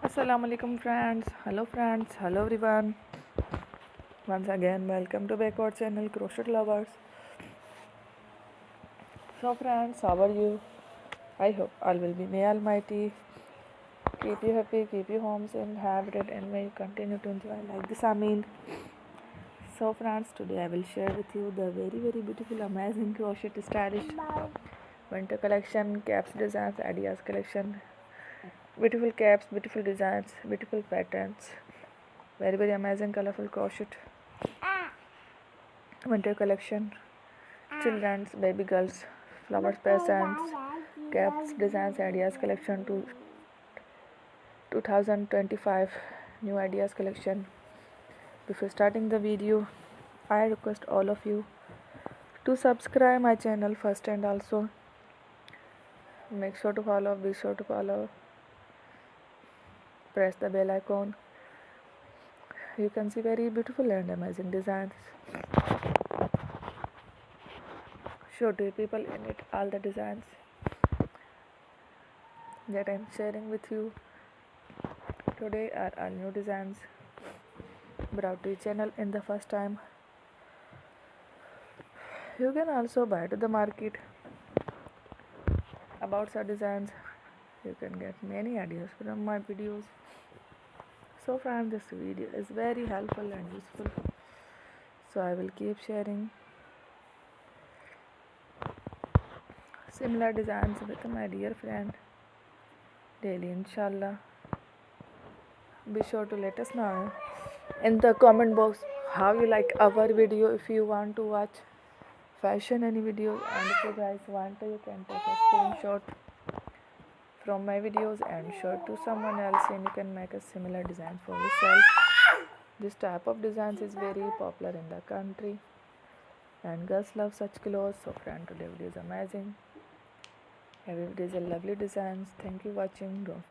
Assalamu alaikum friends. Hello friends. Hello everyone. Once again, welcome to back our channel Crochet Lovers. So friends, how are you? I hope all will be may Almighty keep you happy, keep you homes and have it, and may you continue to enjoy like this. So friends, today I will share with you the very beautiful, amazing crochet stylish winter collection, caps designs, ideas collection. Beautiful caps, beautiful designs, beautiful patterns. Very amazing, colorful crochet winter collection. Children's, baby girls, flowers, peasants, caps, designs, ideas collection to 2025 new ideas collection. Before starting the video, I request all of you to subscribe my channel first, and also make sure to follow, be sure to follow, press the bell icon. You can see very beautiful and amazing designs. Show to people in it all the designs that I'm sharing with you today are all new designs brought to your channel in the first time. You can also buy to the market about such designs. You can get many ideas from my videos. So friends, this video is very helpful and useful, so I will keep sharing similar designs with my dear friend daily, inshallah. Be sure to let us know in the comment box how you like our video. If you want to watch fashion any video, and if you guys want to, you can take a screenshot from my videos and show it to someone else, and you can make a similar design for yourself. This type of designs is very popular in the country and girls love such clothes. So friend, today video is amazing. Every video is a lovely designs. Thank you watching. Don't